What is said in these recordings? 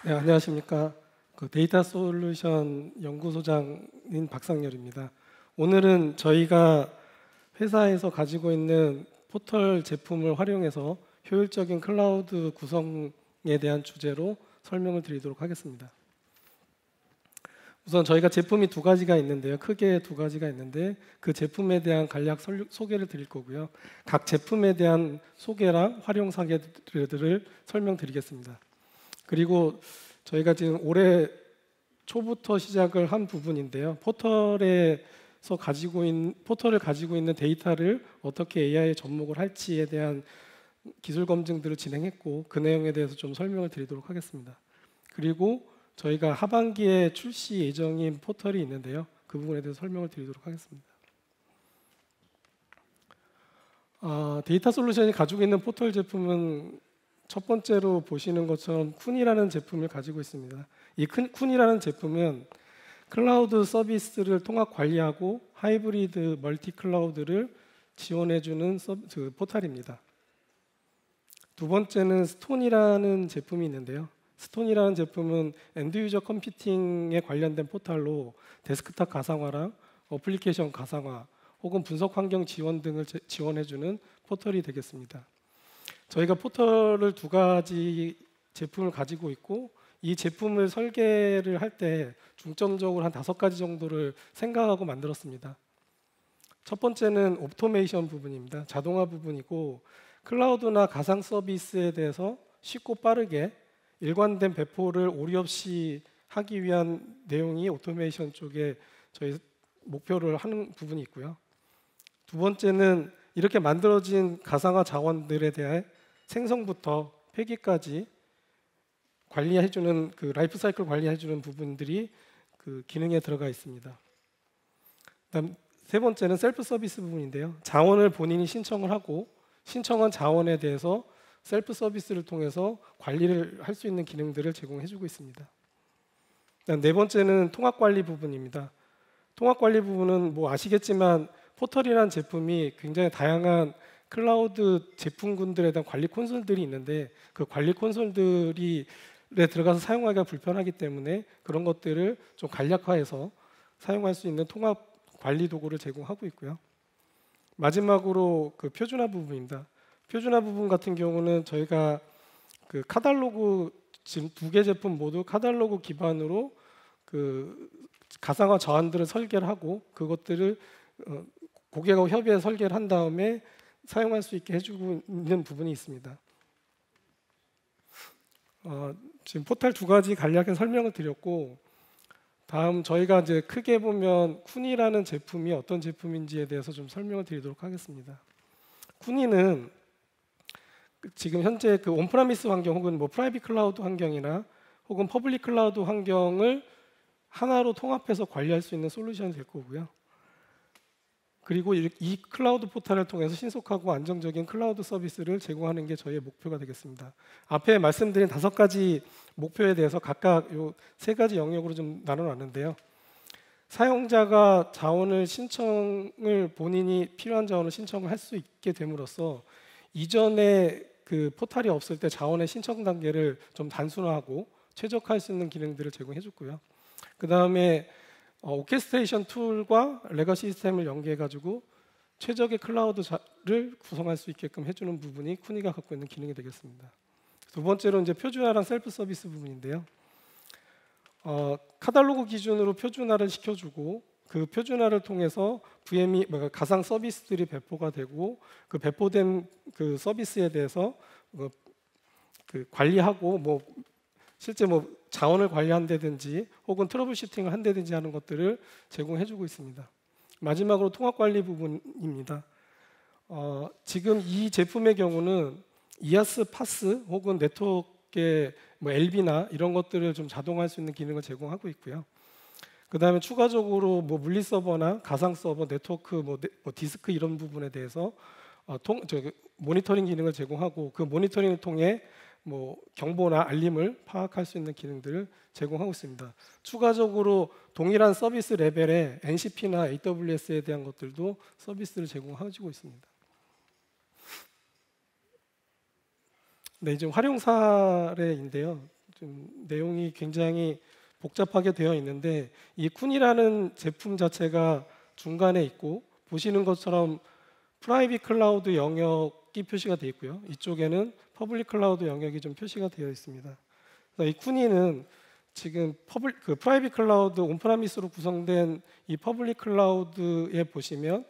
네, 안녕하십니까. 데이터 솔루션 연구소장인 박상렬입니다. 오늘은 저희가 회사에서 가지고 있는 포털 제품을 활용해서 효율적인 클라우드 구성에 대한 주제로 설명을 드리도록 하겠습니다. 우선 저희가 제품이 두 가지가 있는데요. 크게 두 가지가 있는데 그 제품에 대한 간략 소개를 드릴 거고요. 각 제품에 대한 소개랑 활용 사례들을 설명드리겠습니다. 그리고 저희가 지금 올해 초부터 시작을 한 부분인데요. 포털을 가지고 있는 데이터를 어떻게 AI에 접목을 할지에 대한 기술 검증들을 진행했고 그 내용에 대해서 좀 설명을 드리도록 하겠습니다. 그리고 저희가 하반기에 출시 예정인 포털이 있는데요. 그 부분에 대해서 설명을 드리도록 하겠습니다. 데이터 솔루션이 가지고 있는 포털 제품은 첫 번째로 보시는 것처럼 쿤이라는 제품을 가지고 있습니다. 이 쿤이라는 제품은 클라우드 서비스를 통합 관리하고 하이브리드 멀티 클라우드를 지원해주는 포털입니다. 두 번째는 스톤이라는 제품이 있는데요. 스톤이라는 제품은 엔드 유저 컴퓨팅에 관련된 포털로 데스크탑 가상화랑 어플리케이션 가상화 혹은 분석 환경 지원 등을 지원해주는 포털이 되겠습니다. 저희가 포털을 두 가지 제품을 가지고 있고 이 제품을 설계를 할 때 중점적으로 한 5가지 정도를 생각하고 만들었습니다. 첫 번째는 오토메이션 부분입니다. 자동화 부분이고 클라우드나 가상 서비스에 대해서 쉽고 빠르게 일관된 배포를 오류 없이 하기 위한 내용이 오토메이션 쪽에 저희 목표를 하는 부분이 있고요. 두 번째는 이렇게 만들어진 가상화 자원들에 대해 생성부터 폐기까지 관리해주는 그 라이프 사이클 관리해주는 부분들이 그 기능에 들어가 있습니다. 그다음 세 번째는 셀프 서비스 부분인데요. 자원을 본인이 신청을 하고 신청한 자원에 대해서 셀프 서비스를 통해서 관리를 할 수 있는 기능들을 제공해주고 있습니다. 그다음 네 번째는 통합 관리 부분입니다. 통합 관리 부분은 뭐 아시겠지만 포털이라는 제품이 굉장히 다양한 클라우드 제품군들에 대한 관리 콘솔들이 있는데 그 관리 콘솔들에 들어가서 사용하기가 불편하기 때문에 그런 것들을 좀 간략화해서 사용할 수 있는 통합 관리 도구를 제공하고 있고요. 마지막으로 그 표준화 부분입니다. 표준화 부분 같은 경우는 저희가 그 카탈로그 지금 2개 제품 모두 카탈로그 기반으로 그 가상화 저한들을 설계를 하고 그것들을 고객하고 협의해 설계를 한 다음에 사용할 수 있게 해주고 있는 부분이 있습니다. 지금 포털 두 가지 간략하게 설명을 드렸고 다음 저희가 이제 크게 보면 쿤이라는 제품이 어떤 제품인지에 대해서 좀 설명을 드리도록 하겠습니다. 쿤이는 지금 현재 그 온프라미스 환경 혹은 뭐 프라이빗 클라우드 환경이나 혹은 퍼블릭 클라우드 환경을 하나로 통합해서 관리할 수 있는 솔루션이 될 거고요. 그리고 이 클라우드 포털을 통해서 신속하고 안정적인 클라우드 서비스를 제공하는 게 저희의 목표가 되겠습니다. 앞에 말씀드린 5가지 목표에 대해서 각각 이 3가지 영역으로 좀 나눠놨는데요. 사용자가 자원을 신청을 본인이 필요한 자원을 신청을 할 수 있게 됨으로써 이전에 그 포털이 없을 때 자원의 신청 단계를 좀 단순화하고 최적화할 수 있는 기능들을 제공해줬고요. 그 다음에 오케스트레이션 툴과 레거시 시스템을 연계해가지고 최적의 클라우드를 구성할 수 있게끔 해주는 부분이 쿤이가 갖고 있는 기능이 되겠습니다. 두 번째로 이제 표준화랑 셀프 서비스 부분인데요. 카탈로그 기준으로 표준화를 시켜주고 그 표준화를 통해서 VM이 가상 서비스들이 배포가 되고 그 배포된 그 서비스에 대해서 그 관리하고 뭐 실제 뭐 자원을 관리한다든지 혹은 트러블 슈팅을 한다든지 하는 것들을 제공해주고 있습니다. 마지막으로 통합 관리 부분입니다. 지금 이 제품의 경우는 이아스 파스 혹은 네트워크의 뭐 LB나 이런 것들을 좀 자동화할 수 있는 기능을 제공하고 있고요. 그 다음에 추가적으로 뭐 물리 서버나 가상 서버, 네트워크, 뭐 디스크 이런 부분에 대해서 모니터링 기능을 제공하고 그 모니터링을 통해 뭐 경보나 알림을 파악할 수 있는 기능들을 제공하고 있습니다. 추가적으로 동일한 서비스 레벨의 NCP나 AWS에 대한 것들도 서비스를 제공해주고 있습니다. 네, 이제 활용 사례인데요. 좀 내용이 굉장히 복잡하게 되어 있는데 이 쿤이라는 제품 자체가 중간에 있고 보시는 것처럼 프라이빗 클라우드 영역이 표시가 되어 있고요. 이쪽에는 퍼블릭 클라우드 영역이 좀 표시가 되어 있습니다. 그래서 이 쿤이는 지금 프라이빗 클라우드 온프라미스로 구성된 이 퍼블릭 클라우드에 보시면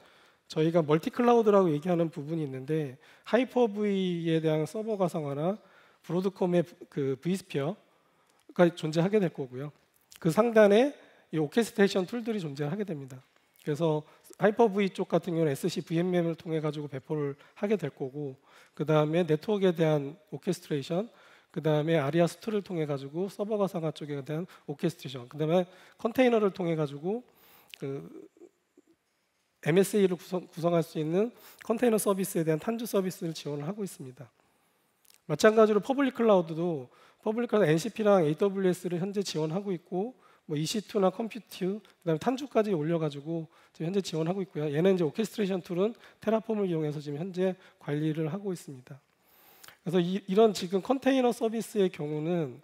저희가 멀티 클라우드라고 얘기하는 부분이 있는데 하이퍼V에 대한 서버 가상화나 브로드컴의 그 vSphere가 존재하게 될 거고요. 그 상단에 이 오케스트레이션 툴들이 존재하게 됩니다. 그래서 하이퍼V 쪽 같은 경우는 SC VMM을 통해 가지고 배포를 하게 될 거고, 그 다음에 네트워크에 대한 오케스트레이션, 그 다음에 아리아스2를 통해 가지고 서버 가상화 쪽에 대한 오케스트레이션, 그 다음에 컨테이너를 통해 가지고 그 MSA를 구성할 수 있는 컨테이너 서비스에 대한 탄주 서비스를 지원을 하고 있습니다. 마찬가지로 퍼블릭 클라우드도 퍼블릭 클라우드 NCP랑 AWS를 현재 지원하고 있고, 뭐 EC2나 컴퓨트, 그다음에 탄주까지 올려가지고 지금 현재 지원하고 있고요. 얘는 이제 오케스트레이션 툴은 테라폼을 이용해서 지금 현재 관리를 하고 있습니다. 그래서 이런 지금 컨테이너 서비스의 경우는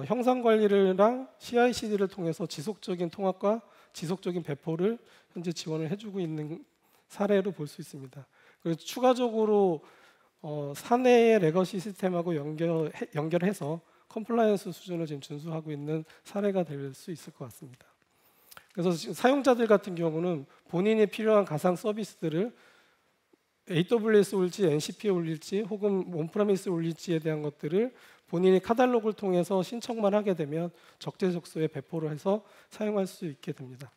형상 관리랑 CI/CD를 통해서 지속적인 통합과 지속적인 배포를 현재 지원을 해주고 있는 사례로 볼 수 있습니다. 그리고 추가적으로 사내의 레거시 시스템하고 연결해서 컴플라이언스 수준을 지금 준수하고 있는 사례가 될 수 있을 것 같습니다. 그래서 지금 사용자들 같은 경우는 본인이 필요한 가상 서비스들을 AWS 올지 NCP에 올릴지 혹은 온프라미스에 올릴지에 대한 것들을 본인이 카탈로그를 통해서 신청만 하게 되면 적재적소에 배포를 해서 사용할 수 있게 됩니다.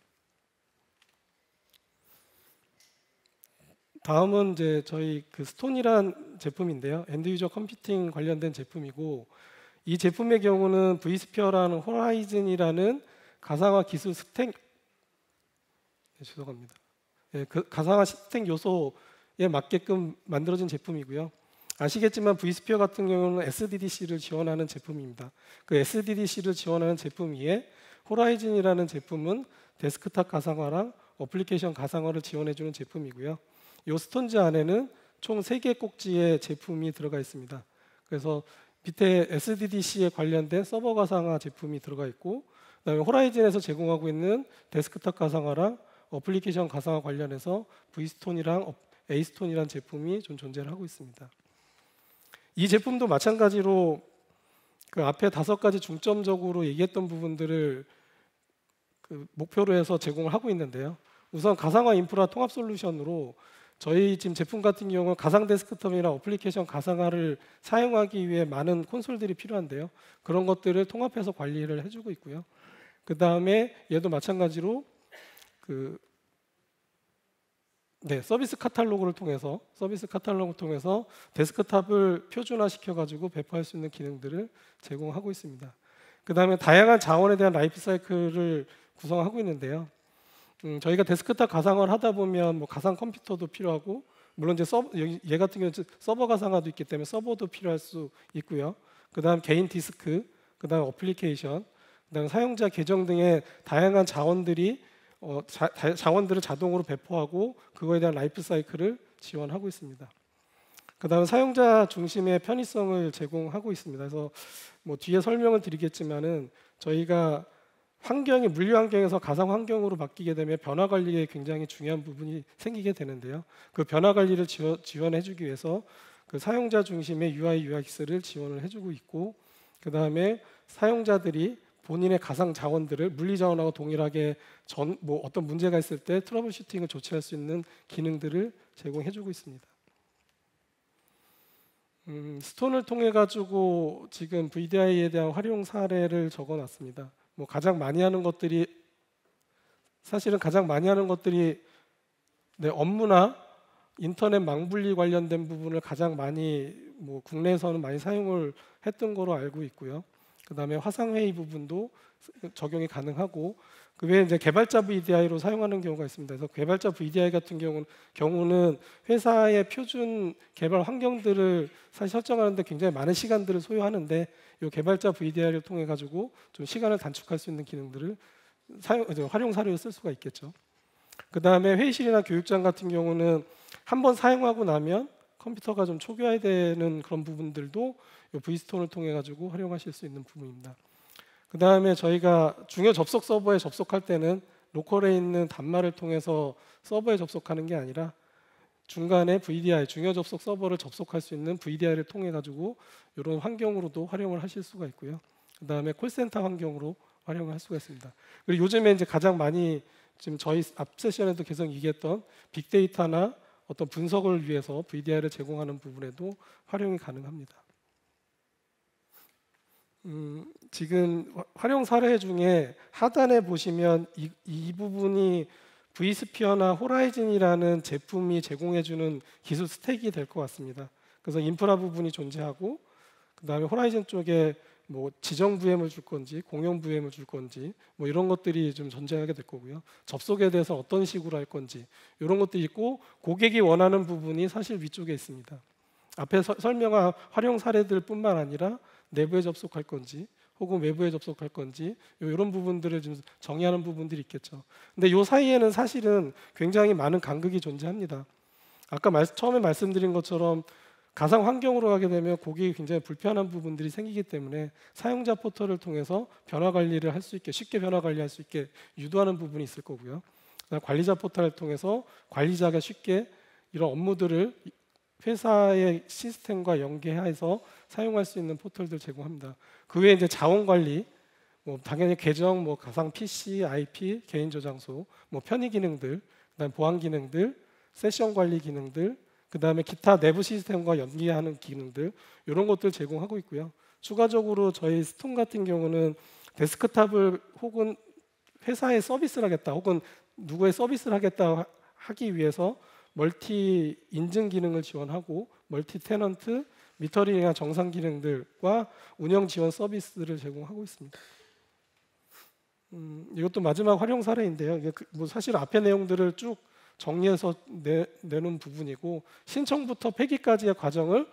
다음은 이제 저희 그 스톤이란 제품인데요. 엔드 유저 컴퓨팅 관련된 제품이고, 이 제품의 경우는 vSphere라는 호라이즌이라는 가상화 기술 스택, 죄송합니다. 그 가상화 스택 요소에 맞게끔 만들어진 제품이고요. 아시겠지만 vSphere 같은 경우는 SDDC를 지원하는 제품입니다. 그 SDDC를 지원하는 제품 위에 호라이즌이라는 제품은 데스크탑 가상화랑 어플리케이션 가상화를 지원해주는 제품이고요. 이 스톤즈 안에는 총 3개 꼭지의 제품이 들어가 있습니다. 그래서 밑에 SDDC에 관련된 서버 가상화 제품이 들어가 있고, 그다음에 호라이즌에서 제공하고 있는 데스크탑 가상화랑 어플리케이션 가상화 관련해서 V스톤이랑 A스톤이라는 제품이 좀 존재를 하고 있습니다. 이 제품도 마찬가지로 그 앞에 5가지 중점적으로 얘기했던 부분들을 그 목표로 해서 제공을 하고 있는데요. 우선 가상화 인프라 통합 솔루션으로 저희 지금 제품 같은 경우는 가상 데스크톱이나 어플리케이션 가상화를 사용하기 위해 많은 콘솔들이 필요한데요. 그런 것들을 통합해서 관리를 해주고 있고요. 그 다음에 얘도 마찬가지로 서비스 카탈로그를 통해서 데스크탑을 표준화시켜 가지고 배포할 수 있는 기능들을 제공하고 있습니다. 그 다음에 다양한 자원에 대한 라이프 사이클을 구성하고 있는데요. 저희가 데스크탑 가상화를 하다 보면 뭐 가상 컴퓨터도 필요하고, 물론 이제 얘 같은 경우는 서버 가상화도 있기 때문에 서버도 필요할 수 있고요. 그다음 개인 디스크, 그다음 어플리케이션, 그다음 사용자 계정 등의 다양한 자원들을 자동으로 배포하고 그거에 대한 라이프 사이클을 지원하고 있습니다. 그다음 사용자 중심의 편의성을 제공하고 있습니다. 그래서 뭐 뒤에 설명을 드리겠지만은 저희가 환경이 물리 환경에서 가상 환경으로 바뀌게 되면 변화 관리에 굉장히 중요한 부분이 생기게 되는데요. 그 변화 관리를 지원해주기 위해서 그 사용자 중심의 UI, UX를 지원을 해주고 있고, 그 다음에 사용자들이 본인의 가상 자원들을 물리 자원하고 동일하게 뭐 어떤 문제가 있을 때 트러블 슈팅을 조치할 수 있는 기능들을 제공해주고 있습니다. 스톤을 통해 가지고 지금 VDI에 대한 활용 사례를 적어놨습니다. 뭐 가장 많이 하는 것들이 업무나 인터넷 망분리 관련된 부분을 가장 많이 뭐 국내에서는 많이 사용을 했던 거로 알고 있고요. 그다음에 화상회의 부분도 적용이 가능하고, 그 외에 이제 개발자 VDI로 사용하는 경우가 있습니다. 그래서 개발자 VDI 같은 경우는 회사의 표준 개발 환경들을 사실 설정하는데 굉장히 많은 시간들을 소요하는데, 이 개발자 VDI를 통해 가지고 좀 시간을 단축할 수 있는 기능들을 활용 사례로 쓸 수가 있겠죠. 그 다음에 회의실이나 교육장 같은 경우는 한번 사용하고 나면 컴퓨터가 좀 초기화되는 그런 부분들도 이 vStone을 통해 가지고 활용하실 수 있는 부분입니다. 그 다음에 저희가 중요 접속 서버에 접속할 때는 로컬에 있는 단말을 통해서 서버에 접속하는 게 아니라 중간에 VDI, 중요 접속 서버를 접속할 수 있는 VDI를 통해 가지고 이런 환경으로도 활용을 하실 수가 있고요. 그 다음에 콜센터 환경으로 활용을 할 수가 있습니다. 그리고 요즘에 이제 가장 많이 지금 저희 앞 세션에도 계속 얘기했던 빅데이터나 어떤 분석을 위해서 VDI를 제공하는 부분에도 활용이 가능합니다. 지금 활용 사례 중에 하단에 보시면 이 부분이 vSphere나 호라이즌이라는 제품이 제공해주는 기술 스택이 될 것 같습니다. 그래서 인프라 부분이 존재하고 그 다음에 호라이즌 쪽에 뭐 지정 VM을 줄 건지 공용 VM을 줄 건지 뭐 이런 것들이 좀 존재하게 될 거고요. 접속에 대해서 어떤 식으로 할 건지 이런 것들이 있고 고객이 원하는 부분이 사실 위쪽에 있습니다. 앞에 설명한 활용 사례들 뿐만 아니라 내부에 접속할 건지 혹은 외부에 접속할 건지 이런 부분들을 좀 정의하는 부분들이 있겠죠. 근데 이 사이에는 사실은 굉장히 많은 간극이 존재합니다. 아까 처음에 말씀드린 것처럼 가상 환경으로 가게 되면 고객이 굉장히 불편한 부분들이 생기기 때문에 사용자 포털을 통해서 변화 관리를 할 수 있게 쉽게 변화 관리할 수 있게 유도하는 부분이 있을 거고요. 관리자 포털을 통해서 관리자가 쉽게 이런 업무들을 회사의 시스템과 연계해서 사용할 수 있는 포털들 제공합니다. 그 외에 이제 자원 관리, 뭐 당연히 계정, 뭐 가상 PC, IP, 개인 저장소, 뭐 편의 기능들, 그다음 보안 기능들, 세션 관리 기능들, 그다음에 기타 내부 시스템과 연계하는 기능들 이런 것들 제공하고 있고요. 추가적으로 저희 스톤 같은 경우는 데스크탑을 혹은 회사에 서비스를 하겠다, 혹은 누구의 서비스를 하겠다 하기 위해서 멀티 인증 기능을 지원하고 멀티 테넌트, 미터링이나 정상 기능들과 운영 지원 서비스를 제공하고 있습니다. 이것도 마지막 활용 사례인데요. 이게 뭐 사실 앞의 내용들을 쭉 정리해서 내놓은 부분이고 신청부터 폐기까지의 과정을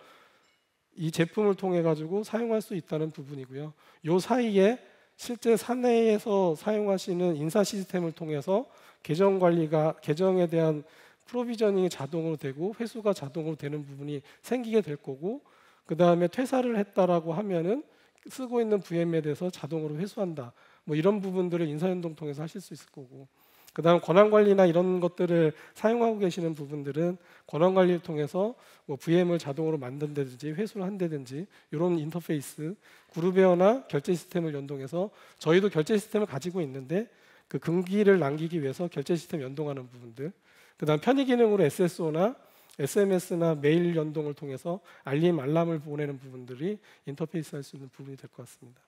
이 제품을 통해 가지고 사용할 수 있다는 부분이고요. 이 사이에 실제 사내에서 사용하시는 인사 시스템을 통해서 계정 관리가 계정에 대한 프로비저닝이 자동으로 되고 회수가 자동으로 되는 부분이 생기게 될 거고 그 다음에 퇴사를 했다라고 하면은 쓰고 있는 VM에 대해서 자동으로 회수한다. 뭐 이런 부분들을 인사연동 통해서 하실 수 있을 거고 그 다음 권한 관리나 이런 것들을 사용하고 계시는 부분들은 권한 관리를 통해서 뭐 VM을 자동으로 만든다든지 회수를 한다든지 이런 인터페이스 그룹웨어나 결제 시스템을 연동해서 저희도 결제 시스템을 가지고 있는데 그 금기를 남기기 위해서 결제 시스템 연동하는 부분들 그 다음 편의 기능으로 SSO나 SMS나 메일 연동을 통해서 알람을 보내는 부분들이 인터페이스 할 수 있는 부분이 될 것 같습니다.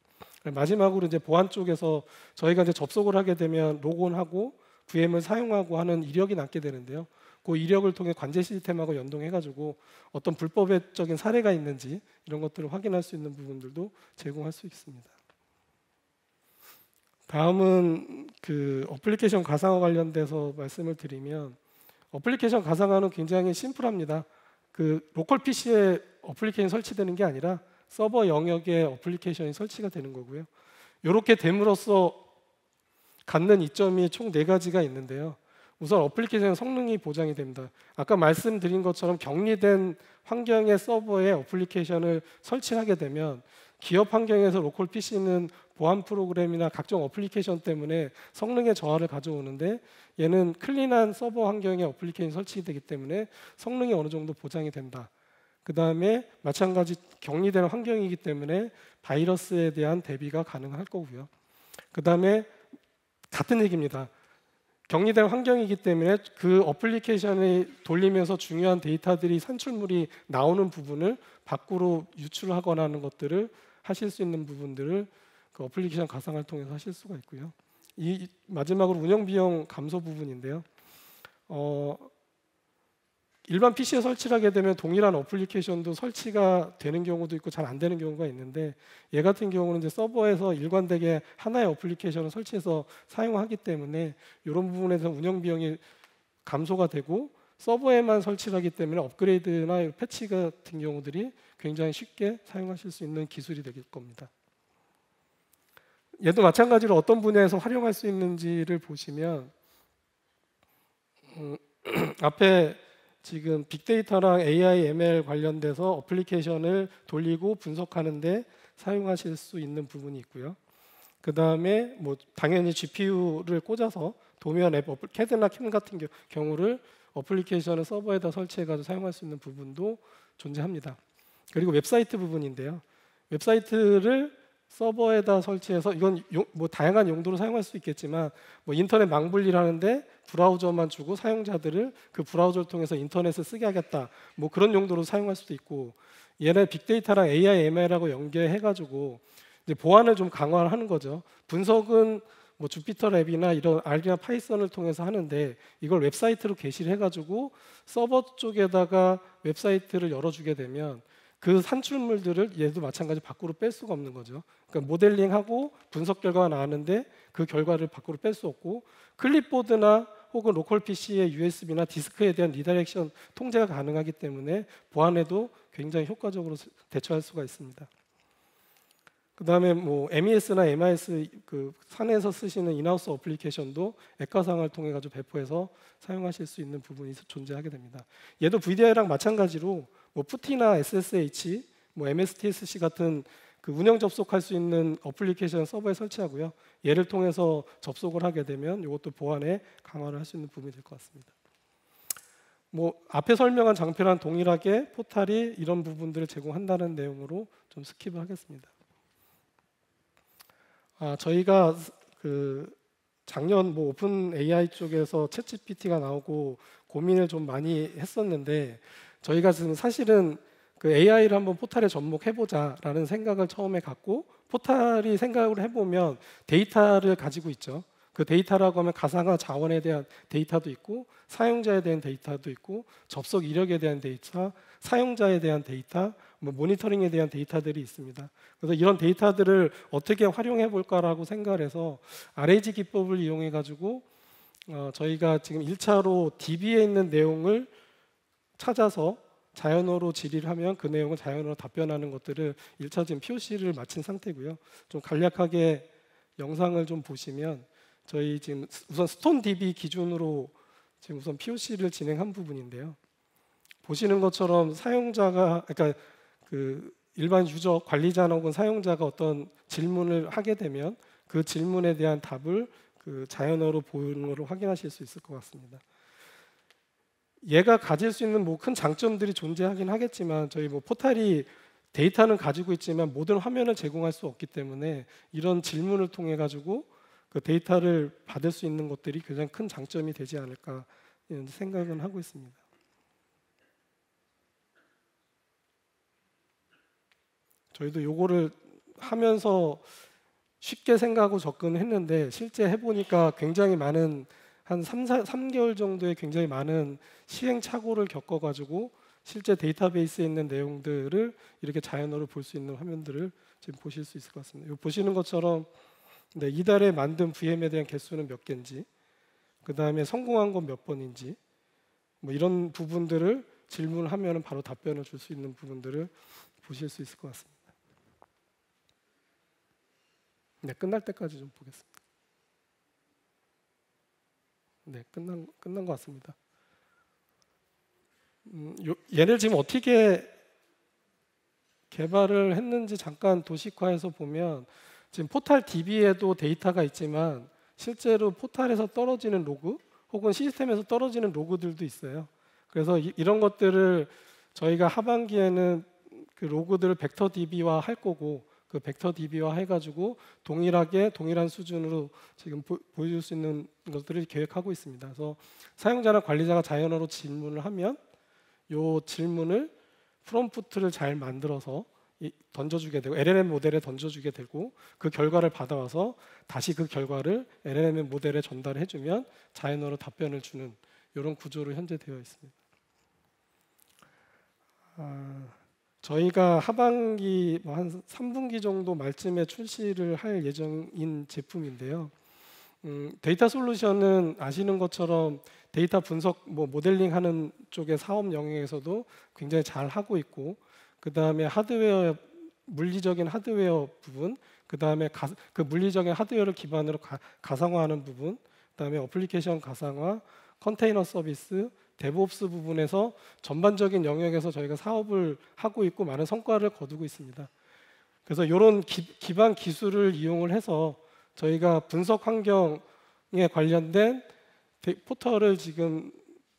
마지막으로 이제 보안 쪽에서 저희가 이제 접속을 하게 되면 로그인하고 VM을 사용하고 하는 이력이 남게 되는데요. 그 이력을 통해 관제 시스템하고 연동해가지고 어떤 불법적인 사례가 있는지 이런 것들을 확인할 수 있는 부분들도 제공할 수 있습니다. 다음은 그 어플리케이션 가상화 관련돼서 말씀을 드리면 어플리케이션 가상화는 굉장히 심플합니다. 그 로컬 PC에 어플리케이션 설치되는 게 아니라 서버 영역에 어플리케이션이 설치가 되는 거고요. 이렇게 됨으로써 갖는 이점이 총 4가지가 있는데요. 우선 어플리케이션 성능이 보장이 됩니다. 아까 말씀드린 것처럼 격리된 환경의 서버에 어플리케이션을 설치하게 되면 기업 환경에서 로컬 PC는 보안 프로그램이나 각종 어플리케이션 때문에 성능의 저하를 가져오는데 얘는 클린한 서버 환경에 어플리케이션이 설치되기 때문에 성능이 어느 정도 보장이 된다. 그 다음에 마찬가지 격리된 환경이기 때문에 바이러스에 대한 대비가 가능할 거고요. 그 다음에 같은 얘기입니다. 격리된 환경이기 때문에 그 어플리케이션이 돌리면서 중요한 데이터들이 산출물이 나오는 부분을 밖으로 유출하거나 하는 것들을 하실 수 있는 부분들을 그 어플리케이션 가상화를 통해서 하실 수가 있고요. 이 마지막으로 운영 비용 감소 부분인데요. 일반 PC에 설치를 하게 되면 동일한 어플리케이션도 설치가 되는 경우도 있고 잘 안 되는 경우가 있는데 얘 같은 경우는 이제 서버에서 일관되게 하나의 어플리케이션을 설치해서 사용하기 때문에 이런 부분에서 운영 비용이 감소가 되고 서버에만 설치를 하기 때문에 업그레이드나 패치 같은 경우들이 굉장히 쉽게 사용하실 수 있는 기술이 될 겁니다. 얘도 마찬가지로 어떤 분야에서 활용할 수 있는지를 보시면 앞에 지금 빅데이터랑 AI, ML 관련돼서 어플리케이션을 돌리고 분석하는데 사용하실 수 있는 부분이 있고요. 그 다음에 뭐 당연히 GPU를 꽂아서 도면 앱, CAD나 CAM 같은 경우를 어플리케이션을 서버에다 설치해가지고 사용할 수 있는 부분도 존재합니다. 그리고 웹사이트 부분인데요. 웹사이트를 서버에다 설치해서 이건 뭐 다양한 용도로 사용할 수 있겠지만 뭐 인터넷 망분리를 하는데 브라우저만 주고 사용자들을 그 브라우저를 통해서 인터넷을 쓰게 하겠다. 뭐 그런 용도로 사용할 수도 있고 얘네 빅데이터랑 AI, ML하고 연계해가지고 이제 보안을 좀 강화하는 거죠. 분석은 뭐 주피터 랩이나 이런 R이나 파이썬을 통해서 하는데 이걸 웹사이트로 게시를 해가지고 서버 쪽에다가 웹사이트를 열어주게 되면 그 산출물들을 얘도 마찬가지 밖으로 뺄 수가 없는 거죠. 그러니까 모델링하고 분석 결과가 나왔는데 그 결과를 밖으로 뺄 수 없고 클립보드나 혹은 로컬 PC의 USB나 디스크에 대한 리다이렉션 통제가 가능하기 때문에 보안에도 굉장히 효과적으로 대처할 수가 있습니다. 그 다음에 뭐 MES나 MIS 그 산에서 쓰시는 인하우스 어플리케이션도 액과상을 통해 가지고 배포해서 사용하실 수 있는 부분이 존재하게 됩니다. 얘도 VDI랑 마찬가지로 뭐 푸티나 SSH, 뭐 MSTSC 같은 그 운영 접속할 수 있는 어플리케이션 서버에 설치하고요. 얘를 통해서 접속을 하게 되면 이것도 보안에 강화를 할 수 있는 부분이 될 것 같습니다. 뭐 앞에 설명한 장표랑 동일하게 포탈이 이런 부분들을 제공한다는 내용으로 좀 스킵을 하겠습니다. 저희가 그 작년 뭐 오픈 AI 쪽에서 챗GPT가 나오고 고민을 좀 많이 했었는데 저희가 지금 사실은 그 AI를 한번 포탈에 접목해보자라는 생각을 처음에 갖고 포탈이 생각을 해보면 데이터를 가지고 있죠. 그 데이터라고 하면 가상화 자원에 대한 데이터도 있고 사용자에 대한 데이터도 있고 접속 이력에 대한 데이터, 사용자에 대한 데이터, 뭐 모니터링에 대한 데이터들이 있습니다. 그래서 이런 데이터들을 어떻게 활용해 볼까라고 생각을 해서 RAG 기법을 이용해 가지고 저희가 지금 1차로 DB에 있는 내용을 찾아서 자연어로 질의를 하면 그 내용을 자연어로 답변하는 것들을 1차 지금 POC를 마친 상태고요. 좀 간략하게 영상을 좀 보시면 저희 지금 우선 스톤DB 기준으로 지금 우선 POC를 진행한 부분인데요. 보시는 것처럼 사용자가 그러니까 그 일반 유저 관리자나 혹은 사용자가 어떤 질문을 하게 되면 그 질문에 대한 답을 그 자연어로 보이는 것을 확인하실 수 있을 것 같습니다. 얘가 가질 수 있는 뭐 큰 장점들이 존재하긴 하겠지만 저희 뭐 포탈이 데이터는 가지고 있지만 모든 화면을 제공할 수 없기 때문에 이런 질문을 통해 가지고 그 데이터를 받을 수 있는 것들이 굉장히 큰 장점이 되지 않을까 이런 생각은 하고 있습니다. 저희도 요거를 하면서 쉽게 생각하고 접근했는데 실제 해보니까 굉장히 많은 한 3개월 정도의 굉장히 많은 시행착오를 겪어가지고 실제 데이터베이스에 있는 내용들을 이렇게 자연어로 볼 수 있는 화면들을 지금 보실 수 있을 것 같습니다. 보시는 것처럼 이달에 만든 VM에 대한 개수는 몇 개인지, 그 다음에 성공한 건 몇 번인지, 뭐 이런 부분들을 질문하면 바로 답변을 줄 수 있는 부분들을 보실 수 있을 것 같습니다. 네, 끝날 때까지 좀 보겠습니다. 네, 끝난 것 같습니다. 얘를 지금 어떻게 개발을 했는지 잠깐 도식화해서 보면 지금 포탈 DB에도 데이터가 있지만 실제로 포탈에서 떨어지는 로그 혹은 시스템에서 떨어지는 로그들도 있어요. 그래서 이런 것들을 저희가 하반기에는 그 로그들을 벡터 DB화 할 거고 그 벡터 DB화 해가지고 동일한 수준으로 지금 보여줄 수 있는 것들을 계획하고 있습니다. 그래서 사용자나 관리자가 자연어로 질문을 하면 이 질문을 프롬프트를 잘 만들어서 던져주게 되고 LLM 모델에 던져주게 되고 그 결과를 받아와서 다시 그 결과를 LLM 모델에 전달해주면 자연어로 답변을 주는 이런 구조로 현재 되어 있습니다. 저희가 하반기 한 3분기 정도 말쯤에 출시를 할 예정인 제품인데요. 데이터 솔루션은 아시는 것처럼 데이터 분석, 모델링하는 쪽의 사업 영역에서도 굉장히 잘 하고 있고, 그 다음에 하드웨어, 물리적인 하드웨어 부분, 그 다음에 그 물리적인 하드웨어를 기반으로 가상화하는 부분, 그 다음에 어플리케이션 가상화, 컨테이너 서비스, 데브옵스 부분에서 전반적인 영역에서 저희가 사업을 하고 있고 많은 성과를 거두고 있습니다. 그래서 이런 기반 기술을 이용을 해서 저희가 분석 환경에 관련된 포털을 지금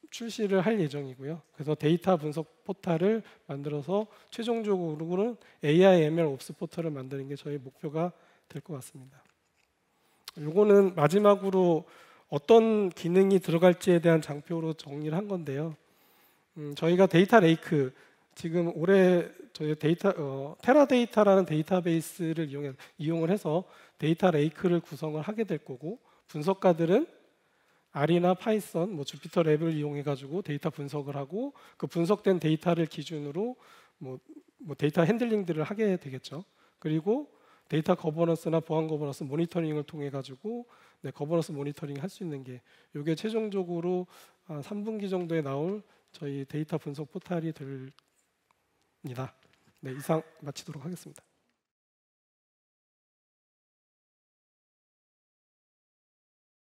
출시를 할 예정이고요. 그래서 데이터 분석 포털을 만들어서 최종적으로는 AI, ML 옵스 포털을 만드는 게 저희 목표가 될 것 같습니다. 요거는 마지막으로 어떤 기능이 들어갈지에 대한 장표로 정리를 한 건데요. 저희가 데이터 레이크 지금 올해 저희 테라데이터라는 데이터베이스를 이용을 해서 데이터 레이크를 구성을 하게 될 거고, 분석가들은 R이나 파이썬, 주피터 랩을 이용해 가지고 데이터 분석을 하고 그 분석된 데이터를 기준으로 데이터 핸들링들을 하게 되겠죠. 그리고 데이터 거버넌스나 보안 거버넌스 모니터링을 통해 가지고 거버넌스 모니터링 할 수 있는 게 이게 최종적으로 3분기 정도에 나올 저희 데이터 분석 포털이 됩니다. 네, 이상 마치도록 하겠습니다.